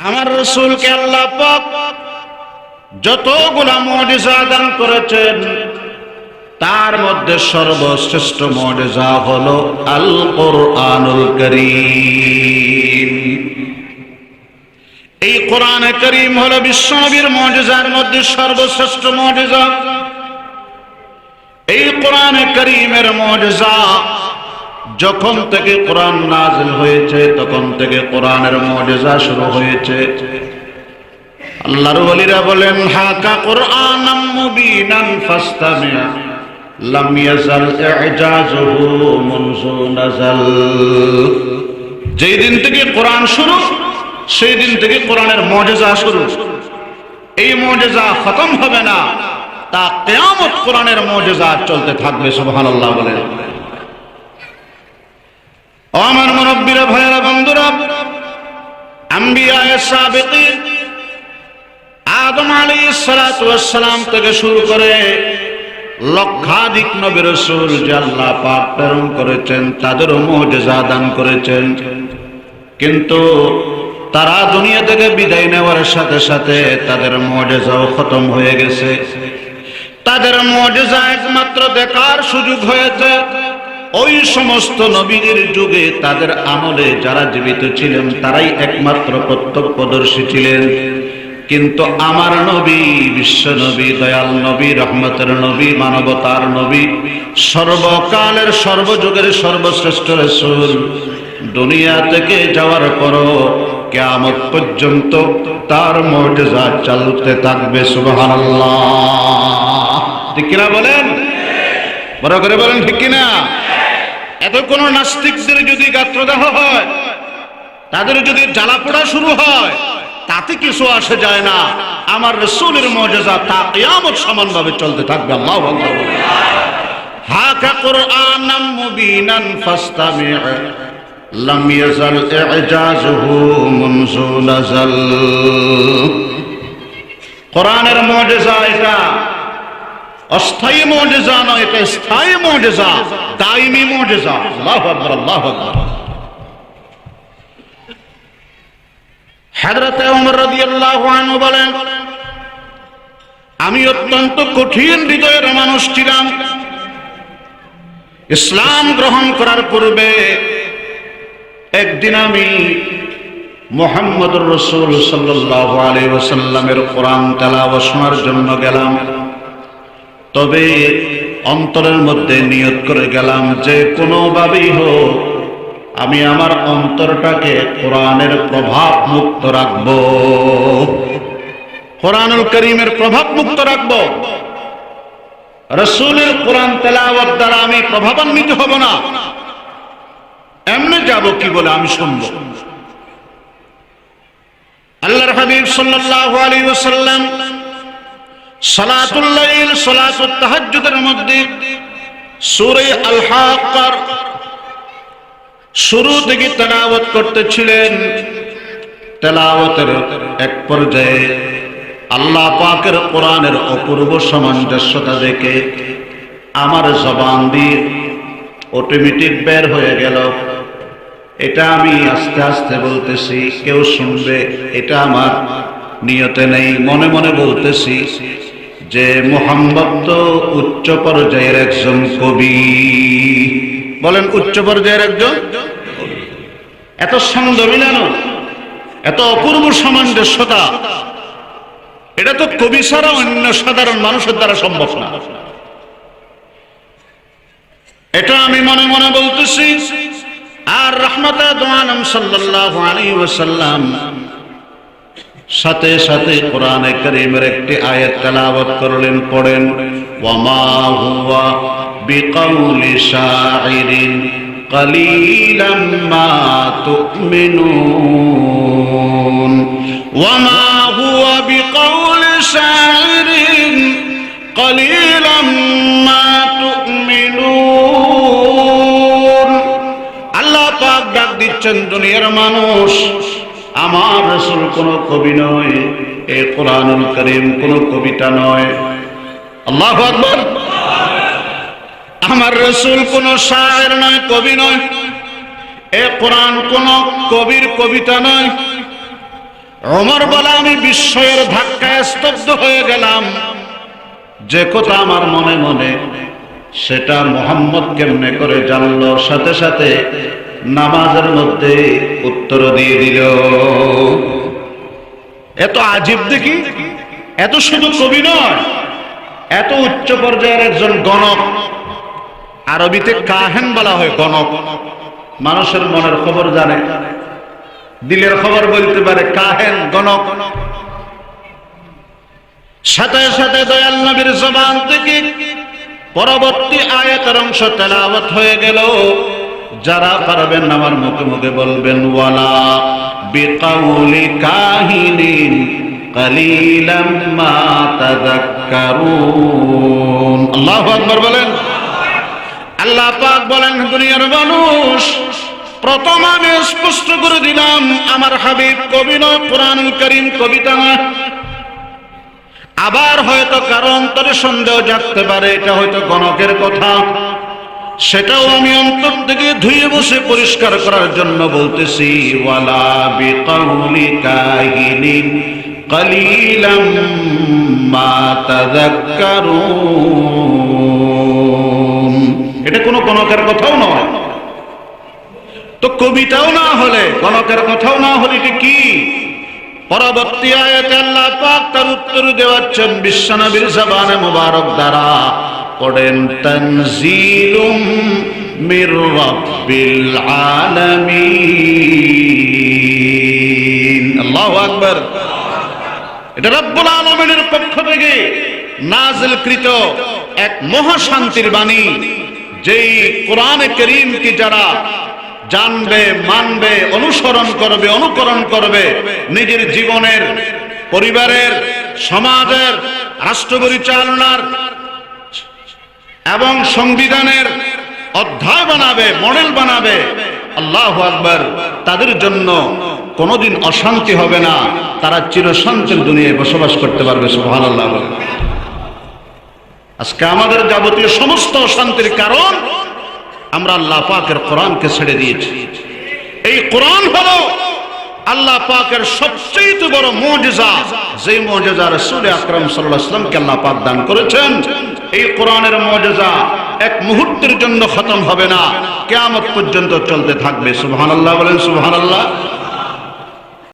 আমার রাসূলকে আল্লাহ পাক যতগুলা মুজিজা দান করেছেন তার মধ্যে সর্বশ্রেষ্ঠ মুজিজা হলো আল কোরআনুল কারীম। এই কোরআনে কারীম হলো বিশ্বনবীর মুজিজার মধ্যে সর্বশ্রেষ্ঠ মুজিজা। এই কোরআনে কারীমের মুজিজা যখন থেকে কোরআন নাযিল হয়েছে তখন থেকে কোরআনের মুজিজা শুরু হয়েছে। আল্লাহর ওলিরা বলেন হাকা কোরআনাম মুবিনান ফাসতামি' লাম ইয়াজাল ইজাজুহু মুনযু নাযাল। যেই দিন থেকে কোরআন শুরু সেই দিন থেকে কোরআনের মুজিজা শুরু। এই মুজিজা খতম হবে না, তা কিয়ামত কোরআনের মুজিজা চলতে থাকবে। সুবহানাল্লাহ বলেন। ও আমার মুরব্বিরা, ভাইরা, বন্ধুরা, আম্বিয়ায়ে সাবিকিন আদম আলাইহিস সালাতু ওয়াস সালাম থেকে শুরু করে লক্ষাধিক নবী রাসূল যে আল্লাহ পাক প্রেরণ করেছেন তাদেরও মুজিজা দান করেছেন। কিন্তু তারা দুনিয়া থেকে বিদায় নেওয়ার সাথে সাথে তাদের মুজিজাও খতম হয়ে গেছে। তাদের মুজিজা একমাত্র দেখার সুযোগ হয়েছে ওই সমস্ত নবীদের যুগে, তাদের আমলে যারা জীবিত ছিলেন তারাই একমাত্র প্রত্যক্ষদর্শী ছিলেন। কিন্তু আমার নবী, বিশ্ব নবী, দয়াল নবী, রহমতের নবী, মানবতার নবী, সর্বকালের সর্বযুগের সর্বশ্রেষ্ঠ রাসূল দুনিয়া থেকে যাওয়ার পরও কিয়ামত পর্যন্ত তার মুজিজা চলতে থাকবে। সুবহানাল্লাহ। ঠিক কিনা বলেন? বড় করে বলেন ঠিক কিনা? এত কোন নাস্তিকদের যদি গাত্রদাহ হয়, তাদের যদি জ্বালাপোড়া শুরু হয়, তাতে কিছু আসে যায় না। আমার রাসূলের মুজিজা তা কিয়ামত সমানভাবে চলতে থাকবে। আল্লাহু আকবার। হাকা কোরআনাম মুবিনান ফাসতামি' লাম ইয়াজাল ইজাজুহু মুনযু নাযাল। কোরআনের মুজিজা এটা অস্থায়ী মুজিজা নয়, এটা স্থায়ী মুজিজা, দায়মি মুজিজা। আল্লাহু আকবার, আল্লাহু আকবার। হযরত ওমর রাদিয়াল্লাহু আনহু বলেন, আমি অত্যন্ত কঠিন হৃদয়ের মানুষ ছিলাম। ইসলাম গ্রহণ করার পূর্বে একদিন আমি মুহাম্মদুর রাসূল সাল্লাল্লাহু আলাইহি ওয়াসাল্লামের কোরআন তেলাওয়াত শোনার জন্য গেলাম। তবে অন্তরের মধ্যে নিয়ত করে গেলাম যে কোনোভাবেই হোক আমি আমার অন্তরটাকে কোরআনের প্রভাব মুক্ত রাখব, কোরআনুল কারীমের প্রভাব মুক্ত রাখব। রাসূলের কোরআন তেলাওয়াত দ্বারা আমি প্রভাবান্বিত হব না। এমনি যাব কি বলে আমি শুনব। আল্লাহর হাবিব সাল্লাল্লাহু আলাইহি ওয়াসাল্লাম সালাতুল লাইল, সালাতুত তাহাজ্জুদের মধ্যে সূরা আল হাক্কার শুরু থেকে তেলাওয়াত করতেছিলেন। তেলাওয়াতের এক পর্যায়ে আল্লাহ পাকের কোরআনের অপূর্ব সামঞ্জস্যতা দেখে আমার জবান দিয়ে অটোমেটিক বের হয়ে গেল। এটা আমি আস্তে আস্তে বলতেছি, কেউ শুনবে এটা আমার নিয়তে নেই। মনে মনে বলতেছি যে মুহাম্মদ তো উচ্চ পর্যায়ের একজন কবি। বলেন, উচ্চ পর্যায়ের একজন কবি। এত ছন্দ মিলানো, এত অপূর্ব সামঞ্জস্যতা, এটা তো কবি ছাড়া অন্য সাধারণ মানুষের দ্বারা সম্ভব না। এটা আমি মনে মনে বলতেছি। আর রাহমাতুল আলামিন সাল্লাল্লাহু আলাইহি ওয়াসাল্লাম সাথে সাথে কোরআনে কারীমের একটি আয়াত তেলাওয়াত করলেন। পড়েন, ওয়ামা হুয়া বিকাউলি শাইরিন কালিলাম মা তুমিনুন। ওয়ামা হুয়া বিকাউলি শাইরিন কালিলাম মা তুমিনুন। আল্লাহ পাক ডাক দিচ্ছেন, দুনিয়ার মানুষ, আমার রাসূল কোনো কবি নয়, এই কোরআনুল কারীম কোনো কবিতা নয়। আল্লাহু আকবার। আমার রাসূল কোনো শায়ের নয়, কবি নয়। এই কোরআন কোনো কবির কবিতা নয়। ওমর বলে আমি বিস্ময়ের ধাক্কায় স্তব্ধ হয়ে গেলাম। যে কথা আমার মনে মনে, সেটা মুহাম্মদ কেমনে করে জানলো? সাথে সাথে নামাজের মধ্যে উত্তর দিয়ে দিল। এত আজীব দেখি, এত শুধু কবি নয়, এত উচ্চ পর্যায়ের একজন গণক। আরবিতে কাহেন বলা হয়, গণক। মানুষের মনের খবর জানে, দিলের খবর বলতে পারে, কাহেন, গণক। সাথে সাথে দয়াল নবীর জবান থেকে পরবর্তী আয়াতের অংশ তেলাওয়াত হয়ে গেল। যারা পারবেন আমার মুখে মুখে বলবেন, ওয়ালা বিকাউলি কাহিনিন কালিলাম মা তাযাক্কারুন। আল্লাহু আকবার বলেন। আল্লাহ পাক বলেন, দুনিয়ার মানুষ, প্রথম আমি স্পষ্ট করে দিলাম, আমার হাবিব কবি নয়, কুরআনুল কারীম কবিতা না। আবার হয়তো কারো অন্তরে সন্দেহ জাগতে পারে, এটা হয়তো গণকের কথা। সেটাও আমি অন্তর থেকে ধুয়ে বসে পরিষ্কার করার জন্য বলতেছি, ওয়ালা বিকাউলি কাহিনিন কালিলাম মা তাযাক্কারুন। এটা কোনো গণকের কথাও নয়, তো কবিতাও না হলে, গণকের কথাও না হলে এটা কি? পরবর্তী আয়াতে আল্লাহ পাক তার উত্তর দেওয়াচ্ছেন বিশ্বনবীর জবানে মুবারক দ্বারা। পড়েন, তানজিলুম মির রাব্বিল আলামিন। আল্লাহু আকবার। এটা রব্বুল আলামিনের পক্ষ থেকে নাযিলকৃত এক মহাশান্তির বাণী, যেই কোরআনে কারীমকে যারা জানবে, মানবে, অনুসরণ করবে, অনুকরণ করবে, নিজের জীবনের, পরিবারের, সমাজের, রাষ্ট্র পরিচালনার এবং সংবিধানের অধ্যায় বানাবে, মডেল বানাবে, আল্লাহু আকবার, তাদের জন্য কোনোদিন অশান্তি হবে না। তারা চিরশান্তির দুনিয়ায় বসবাস করতে পারবে। সুবহানাল্লাহ। আজকে আমাদের যাবতীয় সমস্ত অশান্তির কারণ আমরা আল্লাহ পাকের কোরআনকে ছেড়ে দিয়েছি। এই কোরআন হলো আল্লাহ পাকের সবচেয়ে বড় মুজিজা, যে মুজিজা রাসূল আকরাম সাল্লাল্লাহু আলাইহি ওয়াসাল্লামকে আল্লাহ পাক দান করেছেন। এই কোরআনের মুজিজা এক মুহূর্তের জন্য খতম হবে না, কিয়ামত পর্যন্ত চলতে থাকবে। সুবহানাল্লাহ বলেন, সুবহানাল্লাহ।